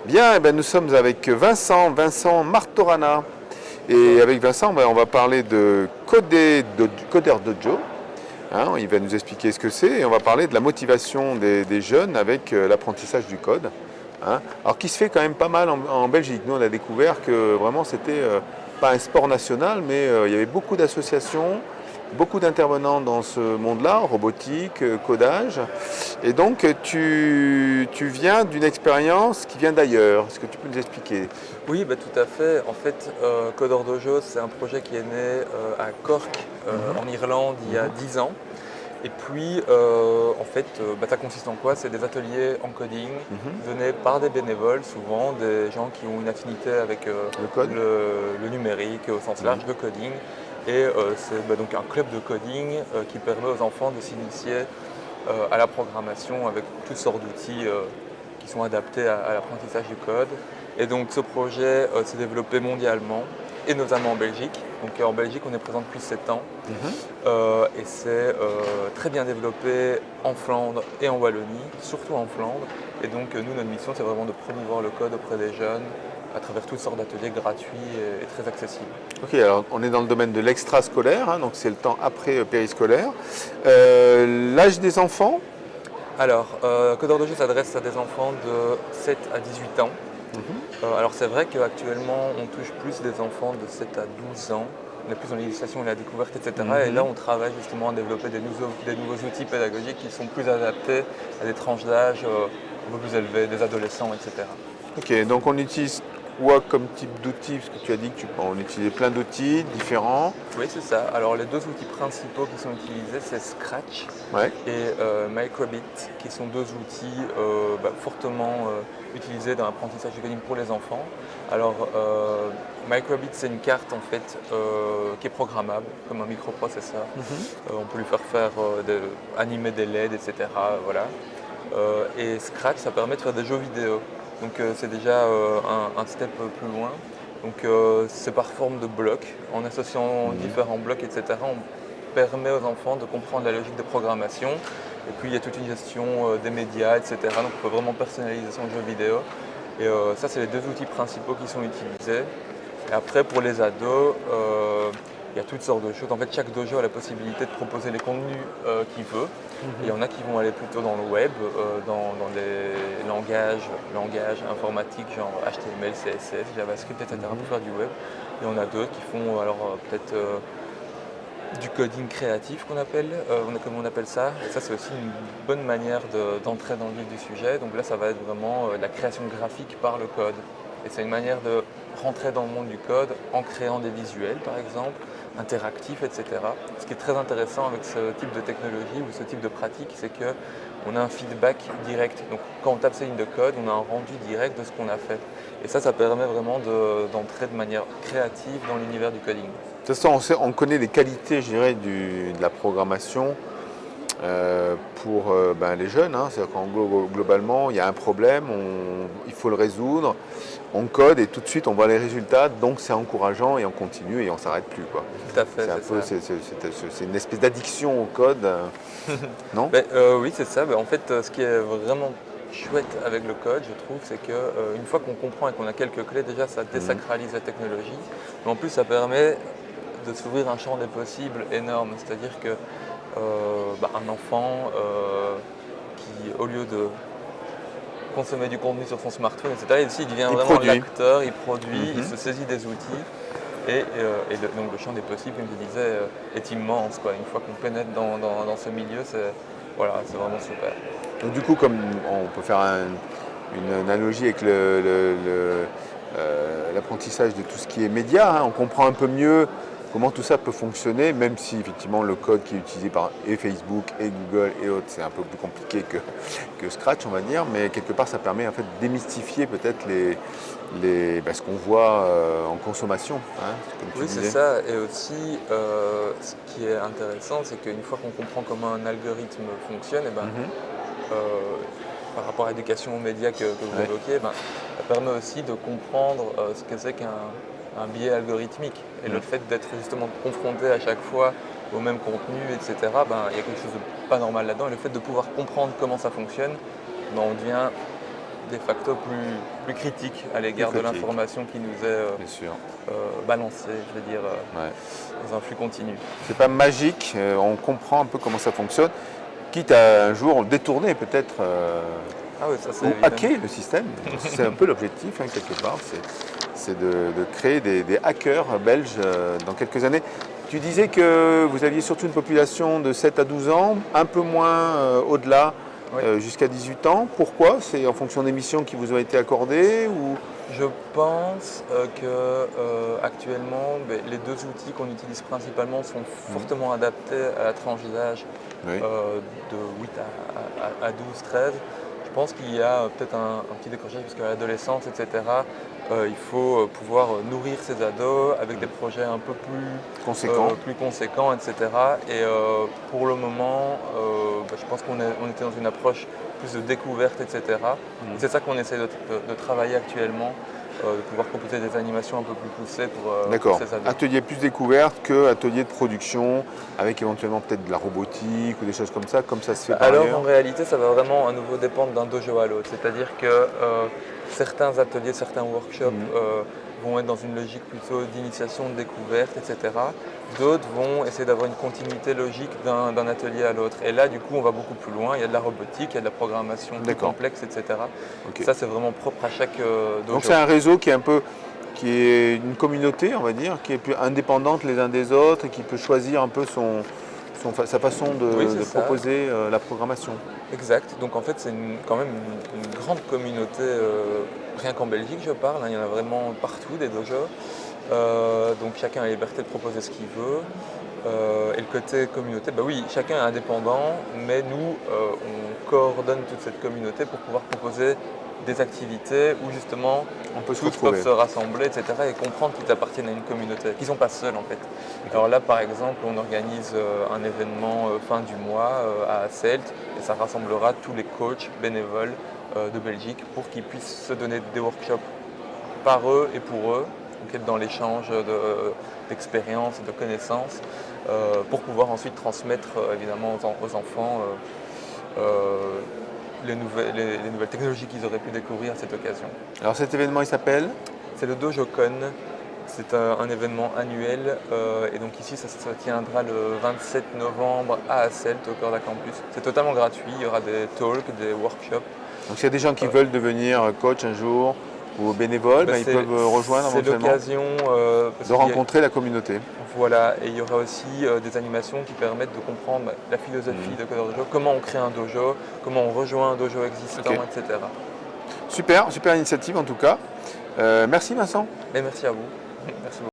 Bien, eh ben, nous sommes avec Vincent Martorana. Et avec Vincent, ben, on va parler de Coder Dojo. Hein, il va nous expliquer ce que c'est et on va parler de la motivation des jeunes avec l'apprentissage du code. Hein. Alors qui se fait quand même pas mal en Belgique. Nous, on a découvert que vraiment c'était pas un sport national, mais il y avait beaucoup d'associations, beaucoup d'intervenants dans ce monde-là, robotique, codage. Et donc, tu viens d'une expérience qui vient d'ailleurs. Est-ce que tu peux nous expliquer? Oui, bah, tout à fait. En fait, Codor Dojo, c'est un projet qui est né à Cork, en Irlande, il y a 10 ans. Et puis, en fait, ça consiste en quoi? C'est des ateliers en coding donnés par des bénévoles, souvent des gens qui ont une affinité avec Le code? le numérique au sens large, le coding. Et c'est donc un club de coding qui permet aux enfants de s'initier à la programmation avec toutes sortes d'outils qui sont adaptés à l'apprentissage du code. Et donc ce projet s'est développé mondialement et notamment en Belgique. Donc en Belgique, on est présent depuis 7 ans et c'est très bien développé en Flandre et en Wallonie, surtout en Flandre. Et donc nous, notre mission, c'est vraiment de promouvoir le code auprès des jeunes à travers toutes sortes d'ateliers gratuits et très accessibles. Ok, alors on est dans le domaine de l'extrascolaire, hein, donc c'est le temps après périscolaire. L'âge des enfants? Alors, Codeur de jeu s'adresse à des enfants de 7 à 18 ans. Alors c'est vrai qu'actuellement on touche plus des enfants de 7 à 12 ans. On est plus dans l'initiation et la découverte, etc. Et là on travaille justement à développer des nouveaux outils pédagogiques qui sont plus adaptés à des tranches d'âge un peu plus élevées, des adolescents, etc. Ok, donc on utilise quoi comme type d'outils? Parce que tu as dit qu'on utilisait plein d'outils différents. Oui, c'est ça. Alors les deux outils principaux qui sont utilisés, c'est Scratch Ouais. et Microbit, qui sont deux outils fortement utilisés dans l'apprentissage du coding pour les enfants. Alors Microbit, c'est une carte en fait qui est programmable, comme un microprocesseur. On peut lui faire animer des LED, etc. Voilà. Et Scratch, ça permet de faire des jeux vidéo. Donc c'est déjà un step plus loin. Donc c'est par forme de blocs. En associant différents blocs, etc., on permet aux enfants de comprendre la logique de programmation. Et puis il y a toute une gestion des médias, etc. Donc on peut vraiment personnaliser son jeu vidéo. Et ça, c'est les deux outils principaux qui sont utilisés. Et après, pour les ados, il y a toutes sortes de choses. En fait, chaque dojo a la possibilité de proposer les contenus qu'il veut. Il y en a qui vont aller plutôt dans le web, dans des langages informatiques, genre HTML, CSS, JavaScript, etc. pour faire du web. Et on a d'autres qui font alors peut-être du coding créatif comme on appelle ça. Et ça, c'est aussi une bonne manière d'entrer dans le vif du sujet. Donc là, ça va être vraiment la création graphique par le code. Et c'est une manière de rentrer dans le monde du code en créant des visuels, par exemple, interactifs, etc. Ce qui est très intéressant avec ce type de technologie ou ce type de pratique, c'est qu'on a un feedback direct. Donc quand on tape ces lignes de code, on a un rendu direct de ce qu'on a fait. Et ça permet vraiment d'entrer de manière créative dans l'univers du coding. De toute façon, on connaît les qualités, je dirais, de la programmation pour les jeunes. Hein. C'est-à-dire qu'en globalement, il y a un problème, il faut le résoudre, on code et tout de suite on voit les résultats, donc c'est encourageant et on continue et on ne s'arrête plus. Quoi. Tout à fait, C'est une espèce d'addiction au code, non? Oui, c'est ça. En fait, ce qui est vraiment chouette avec le code, je trouve, c'est qu'une fois qu'on comprend et qu'on a quelques clés, déjà ça désacralise la technologie. Mais en plus, ça permet de s'ouvrir un champ des possibles énorme. C'est-à-dire que un enfant qui, au lieu de consommer du contenu sur son smartphone, etc., ici, il devient vraiment l'acteur, il produit, il se saisit des outils. Donc le champ des possibles, comme je disais, est immense. Quoi. Une fois qu'on pénètre dans ce milieu, c'est vraiment super. Donc du coup, comme on peut faire une analogie avec l'apprentissage de tout ce qui est média, hein, on comprend un peu mieux comment tout ça peut fonctionner, même si effectivement le code qui est utilisé par et Facebook et Google et autres, c'est un peu plus compliqué que Scratch, on va dire, mais quelque part ça permet en fait de démystifier peut-être ce qu'on voit en consommation. Hein, comme tu Oui, disais. c'est ça. Et aussi, ce qui est intéressant, c'est qu'une fois qu'on comprend comment un algorithme fonctionne, par rapport à l'éducation aux médias que vous évoquiez, ça permet aussi de comprendre ce que c'est qu'un biais algorithmique. Et le fait d'être justement confronté à chaque fois au même contenu, etc., il y a quelque chose de pas normal là-dedans. Et le fait de pouvoir comprendre comment ça fonctionne, on devient des facteurs plus critiques à l'égard de critiques. l'information qui nous est Bien sûr. balancée, je veux dire, Ouais. dans un flux continu. C'est pas magique, on comprend un peu comment ça fonctionne, quitte à un jour détourner peut-être Ah oui, ça c'est ou évident. hacker le système. C'est un peu l'objectif hein, quelque part, c'est de créer des hackers belges dans quelques années. Tu disais que vous aviez surtout une population de 7 à 12 ans, un peu moins au-delà, Oui. jusqu'à 18 ans. Pourquoi? C'est en fonction des missions qui vous ont été accordées ou... Je pense que actuellement, les deux outils qu'on utilise principalement sont fortement adaptés à la tranche d'âge Oui. de 8 à 12, 13. Je pense qu'il y a peut-être un petit décrochage parce qu'à l'adolescence, etc., il faut pouvoir nourrir ces ados avec des projets un peu plus conséquents, etc. Et pour le moment, je pense qu'on était dans une approche plus de découverte, etc. Et c'est ça qu'on essaie de travailler actuellement, de pouvoir proposer des animations un peu plus poussées pour D'accord. ces ados. Atelier plus découverte que atelier de production, avec éventuellement peut-être de la robotique ou des choses comme ça se fait par Alors ailleurs. en réalité, ça va vraiment à nouveau dépendre d'un dojo à l'autre. C'est-à-dire que certains ateliers, certains workshops vont être dans une logique plutôt d'initiation, de découverte, etc. D'autres vont essayer d'avoir une continuité logique d'un atelier à l'autre. Et là, du coup, on va beaucoup plus loin. Il y a de la robotique, il y a de la programmation plus D'accord. complexe, etc. Ok. Ça, c'est vraiment propre à chaque dojo. Donc c'est un réseau qui est une communauté, on va dire, qui est plus indépendante les uns des autres et qui peut choisir un peu sa façon Oui, de c'est ça. proposer la programmation. Exact. Donc en fait, c'est quand même une grande communauté, rien qu'en Belgique, je parle, hein, il y en a vraiment partout des dojos. Donc chacun a la liberté de proposer ce qu'il veut. Et le côté communauté, oui, chacun est indépendant, mais nous, on coordonne toute cette communauté pour pouvoir proposer des activités où justement On peut se tous peuvent retrouver. se rassembler, etc. et comprendre qu'ils appartiennent à une communauté, qu'ils ne sont pas seuls en fait. Alors là, par exemple, on organise un événement fin du mois à Hasselt et ça rassemblera tous les coachs bénévoles de Belgique pour qu'ils puissent se donner des workshops par eux et pour eux, donc être dans l'échange d'expériences et de connaissances pour pouvoir ensuite transmettre évidemment aux enfants les nouvelles technologies qu'ils auraient pu découvrir à cette occasion. Alors cet événement, il s'appelle? C'est le DojoCon, c'est un événement annuel et donc ici ça se tiendra le 27 novembre à Hasselt au cœur de la campus. C'est totalement gratuit, il y aura des talks, des workshops. Donc s'il y a des gens qui veulent devenir coach un jour ou bénévoles, ils peuvent rejoindre C'est éventuellement l'occasion de rencontrer la communauté. Voilà, et il y aura aussi des animations qui permettent de comprendre la philosophie de Codeur Dojo, comment on crée un dojo, comment on rejoint un dojo existant, Ok. etc. Super initiative en tout cas. Merci Vincent. Et merci à vous. Merci beaucoup.